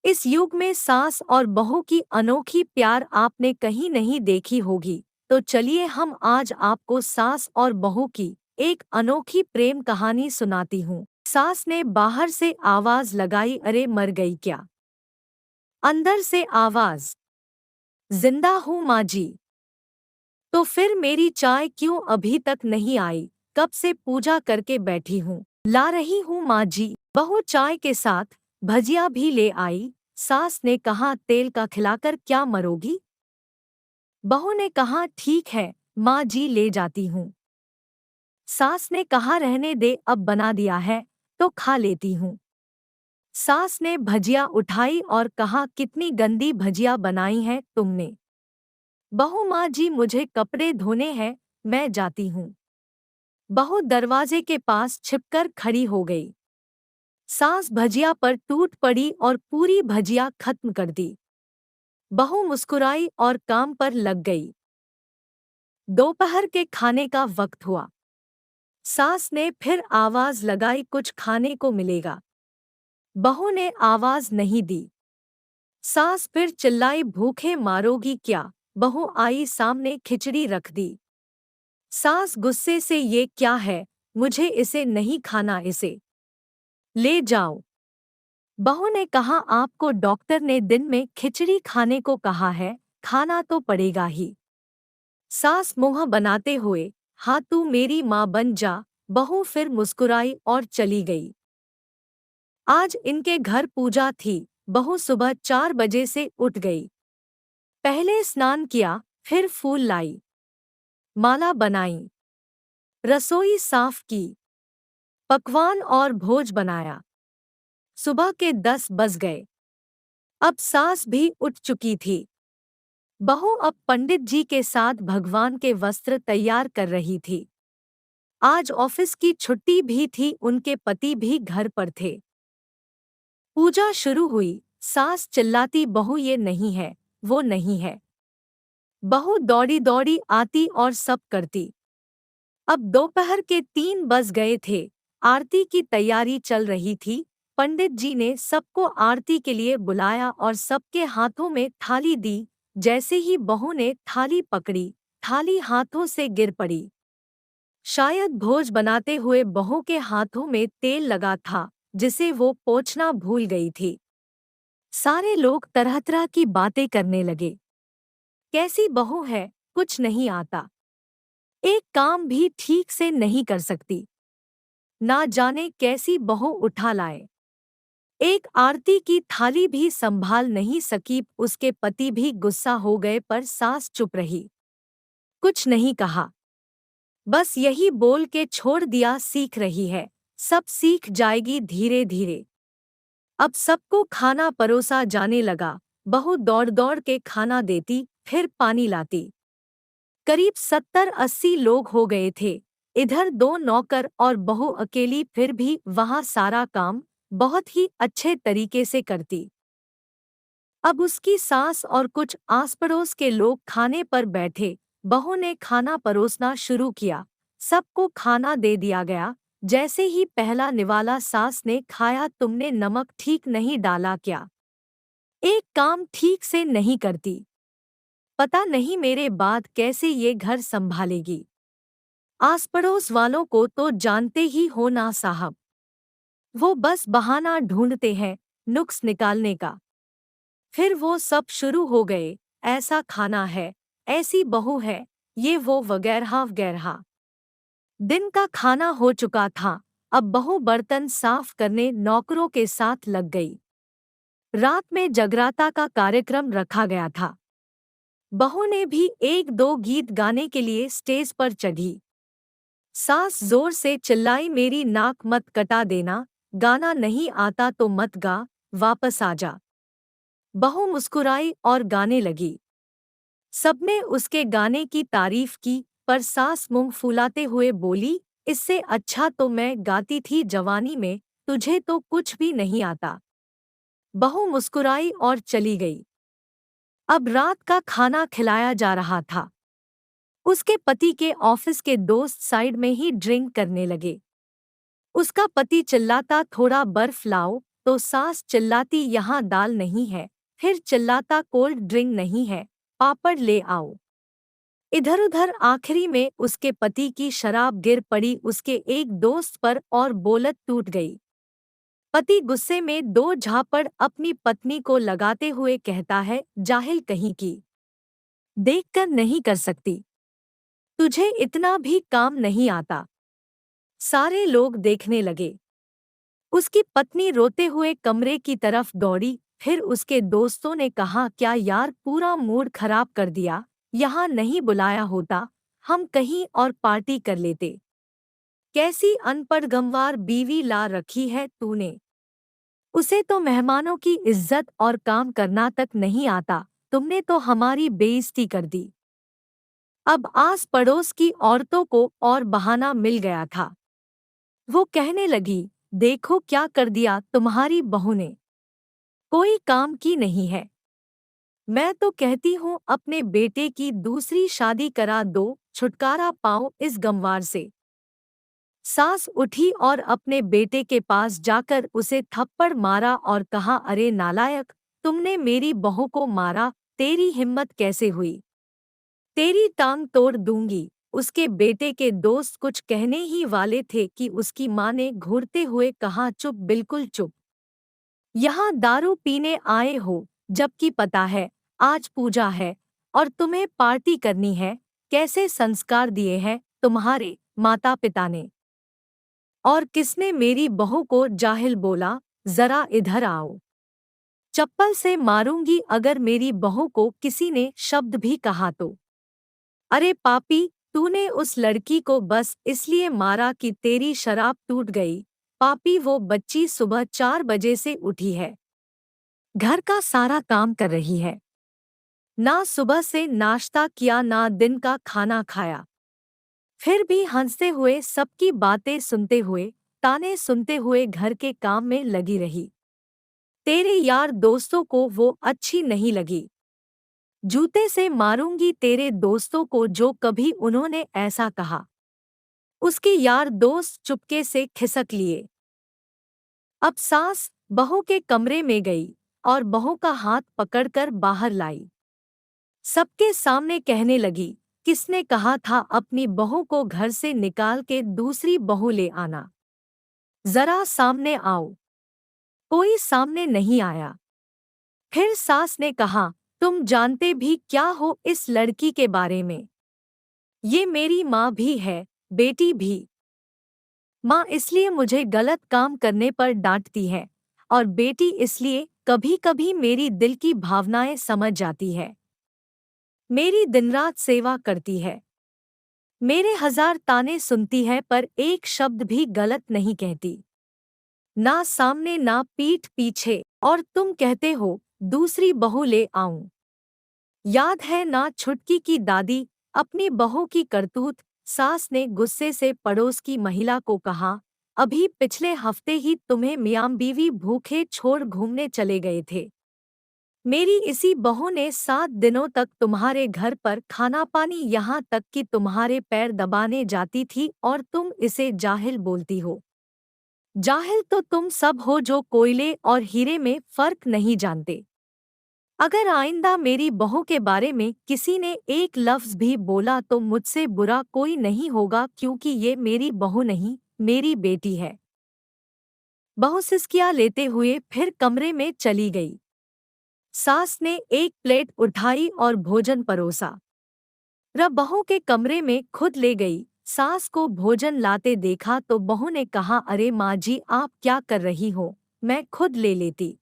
इस युग में सास और बहू की अनोखी प्यार आपने कहीं नहीं देखी होगी, तो चलिए हम आज आपको सास और बहू की एक अनोखी प्रेम कहानी सुनाती हूँ। सास ने बाहर से आवाज लगाई, अरे मर गई क्या? अंदर से आवाज, जिंदा हूँ माँ जी। तो फिर मेरी चाय क्यों अभी तक नहीं आई? कब से पूजा करके बैठी हूँ, ला रही हूँ माँ जी। बहू चाय के साथ भजिया भी ले आई। सास ने कहा, तेल का खिलाकर क्या मरोगी? बहू ने कहा, ठीक है माँ जी, ले जाती हूँ। सास ने कहा, रहने दे, अब बना दिया है तो खा लेती हूँ। सास ने भजिया उठाई और कहा, कितनी गंदी भजिया बनाई है तुमने। बहू, माँ जी मुझे कपड़े धोने हैं, मैं जाती हूँ। बहू दरवाजे के पास छिपकर खड़ी हो गई। सास भजिया पर टूट पड़ी और पूरी भजिया खत्म कर दी। बहू मुस्कुराई और काम पर लग गई। दोपहर के खाने का वक्त हुआ। सास ने फिर आवाज लगाई, कुछ खाने को मिलेगा? बहू ने आवाज नहीं दी। सास फिर चिल्लाई, भूखे मारोगी क्या? बहू आई सामने, खिचड़ी रख दी। सास गुस्से से, ये क्या है? मुझे इसे नहीं खाना, इसे ले जाओ। बहू ने कहा, आपको डॉक्टर ने दिन में खिचड़ी खाने को कहा है, खाना तो पड़ेगा ही। सास मुंह बनाते हुए, हाँ तू मेरी माँ बन जा। बहू फिर मुस्कुराई और चली गई। आज इनके घर पूजा थी। बहू सुबह 4 बजे से उठ गई। पहले स्नान किया, फिर फूल लाई, माला बनाई, रसोई साफ की, पकवान और भोज बनाया। सुबह के 10 बज गए। अब सास भी उठ चुकी थी। बहू अब पंडित जी के साथ भगवान के वस्त्र तैयार कर रही थी। आज ऑफिस की छुट्टी भी थी, उनके पति भी घर पर थे। पूजा शुरू हुई। सास चिल्लाती, बहू ये नहीं है, वो नहीं है। बहू दौड़ी दौड़ी आती और सब करती। अब दोपहर के 3 बज गए थे। आरती की तैयारी चल रही थी। पंडित जी ने सबको आरती के लिए बुलाया और सबके हाथों में थाली दी। जैसे ही बहू ने थाली पकड़ी, थाली हाथों से गिर पड़ी। शायद भोज बनाते हुए बहू के हाथों में तेल लगा था, जिसे वो पोंछना भूल गई थी। सारे लोग तरह तरह की बातें करने लगे। कैसी बहू है, कुछ नहीं आता, एक काम भी ठीक से नहीं कर सकती, ना जाने कैसी बहू उठा लाए। एक आरती की थाली भी संभाल नहीं सकी। उसके पति भी गुस्सा हो गए, पर सास चुप रही, कुछ नहीं कहा, बस यही बोल के छोड़ दिया, सीख रही है, सब सीख जाएगी धीरे धीरे। अब सबको खाना परोसा जाने लगा। बहू दौड़ दौड़ के खाना देती, फिर पानी लाती। करीब 70-80 लोग हो गए थे। इधर 2 नौकर और बहू अकेली, फिर भी वहाँ सारा काम बहुत ही अच्छे तरीके से करती। अब उसकी सास और कुछ आस पड़ोस के लोग खाने पर बैठे। बहू ने खाना परोसना शुरू किया। सबको खाना दे दिया गया। जैसे ही पहला निवाला सास ने खाया, तुमने नमक ठीक नहीं डाला क्या? एक काम ठीक से नहीं करती, पता नहीं मेरे बाद कैसे ये घर संभालेगी। आस पड़ोस वालों को तो जानते ही हो ना साहब, वो बस बहाना ढूंढते हैं नुक्स निकालने का। फिर वो सब शुरू हो गए, ऐसा खाना है, ऐसी बहू है, ये वो वगैरह वगैरह। दिन का खाना हो चुका था। अब बहू बर्तन साफ करने नौकरों के साथ लग गई। रात में जगराता का कार्यक्रम रखा गया था। बहू ने भी 1-2 गीत गाने के लिए स्टेज पर चढ़ी। सास जोर से चिल्लाई, मेरी नाक मत कटा देना, गाना नहीं आता तो मत गा, वापस आ जा। बहू मुस्कुराई और गाने लगी। सबने उसके गाने की तारीफ की, पर सास मुंह फुलाते हुए बोली, इससे अच्छा तो मैं गाती थी जवानी में, तुझे तो कुछ भी नहीं आता। बहू मुस्कुराई और चली गई। अब रात का खाना खिलाया जा रहा था। उसके पति के ऑफिस के दोस्त साइड में ही ड्रिंक करने लगे। उसका पति चिल्लाता, थोड़ा बर्फ लाओ, तो सास चिल्लाती यहाँ दाल नहीं है, फिर चिल्लाता कोल्ड ड्रिंक नहीं है, पापड़ ले आओ। इधर उधर आखिरी में उसके पति की शराब गिर पड़ी उसके एक दोस्त पर और बोलत टूट गई। पति गुस्से में दो झापड़ अपनी पत्नी को लगाते हुए कहता है, जाहिल कहीं की, देखकर नहीं कर सकती, तुझे इतना भी काम नहीं आता। सारे लोग देखने लगे। उसकी पत्नी रोते हुए कमरे की तरफ दौड़ी। फिर उसके दोस्तों ने कहा, क्या यार पूरा मूड खराब कर दिया, यहाँ नहीं बुलाया होता, हम कहीं और पार्टी कर लेते। कैसी अनपढ़ गंवार बीवी ला रखी है तूने, उसे तो मेहमानों की इज्जत और काम करना तक नहीं आता, तुमने तो हमारी बेइज्जती कर दी। अब आस पड़ोस की औरतों को और बहाना मिल गया था। वो कहने लगी, देखो क्या कर दिया तुम्हारी बहू ने, कोई काम की नहीं है। मैं तो कहती हूँ अपने बेटे की दूसरी शादी करा दो, छुटकारा पाओ इस गंवार से। सास उठी और अपने बेटे के पास जाकर उसे थप्पड़ मारा और कहा, अरे नालायक, तुमने मेरी बहू को मारा, तेरी हिम्मत कैसे हुई, तेरी टांग तोड़ दूंगी। उसके बेटे के दोस्त कुछ कहने ही वाले थे कि उसकी माँ ने घूरते हुए कहा, चुप, बिल्कुल चुप, यहाँ दारू पीने आए हो, जबकि पता है आज पूजा है और तुम्हें पार्टी करनी है। कैसे संस्कार दिए हैं तुम्हारे माता पिता ने। और किसने मेरी बहू को जाहिल बोला, जरा इधर आओ, चप्पल से मारूंगी अगर मेरी बहू को किसी ने शब्द भी कहा तो। अरे पापी, तूने उस लड़की को बस इसलिए मारा कि तेरी शराब टूट गई। पापी, वो बच्ची सुबह 4 बजे से उठी है, घर का सारा काम कर रही है, ना सुबह से नाश्ता किया ना दिन का खाना खाया, फिर भी हंसते हुए सबकी बातें सुनते हुए, ताने सुनते हुए घर के काम में लगी रही। तेरे यार दोस्तों को वो अच्छी नहीं लगी, जूते से मारूंगी तेरे दोस्तों को जो कभी उन्होंने ऐसा कहा। उसके यार दोस्त चुपके से खिसक लिए। अब सास बहू के कमरे में गई और बहू का हाथ पकड़कर बाहर लाई। सबके सामने कहने लगी, किसने कहा था अपनी बहू को घर से निकाल के दूसरी बहू ले आना, जरा सामने आओ। कोई सामने नहीं आया। फिर सास ने कहा, तुम जानते भी क्या हो इस लड़की के बारे में, ये मेरी माँ भी है, बेटी भी। माँ इसलिए मुझे गलत काम करने पर डांटती है और बेटी इसलिए कभी कभी मेरी दिल की भावनाएं समझ जाती है, मेरी दिनरात सेवा करती है, मेरे 1000 ताने सुनती है पर एक शब्द भी गलत नहीं कहती, ना सामने ना पीठ पीछे। और तुम कहते हो दूसरी बहू ले आऊं। याद है ना छुटकी की दादी, अपनी बहू की करतूत। सास ने गुस्से से पड़ोस की महिला को कहा, अभी पिछले हफ्ते ही तुम्हें मियाँ बीवी भूखे छोड़ घूमने चले गए थे। मेरी इसी बहू ने 7 दिनों तक तुम्हारे घर पर खाना पानी, यहाँ तक कि तुम्हारे पैर दबाने जाती थी और तुम इसे जाहिल बोलती हो। जाहिल तो तुम सब हो जो कोयले और हीरे में फर्क नहीं जानते। अगर आइंदा मेरी बहू के बारे में किसी ने एक लफ्ज भी बोला तो मुझसे बुरा कोई नहीं होगा, क्योंकि ये मेरी बहू नहीं, मेरी बेटी है। बहू सिसकियां लेते हुए फिर कमरे में चली गई। सास ने एक प्लेट उठाई और भोजन परोसा। बहू के कमरे में खुद ले गई। सास को भोजन लाते देखा तो बहू ने कहा, अरे माँ जी, आप क्या कर रही हो, मैं खुद ले लेती।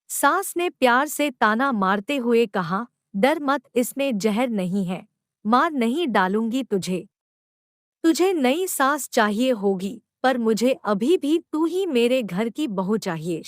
सास ने प्यार से ताना मारते हुए कहा, डर मत, इसमें जहर नहीं है, मार नहीं डालूंगी तुझे। तुझे नई सास चाहिए होगी पर मुझे अभी भी तू ही मेरे घर की बहू चाहिए।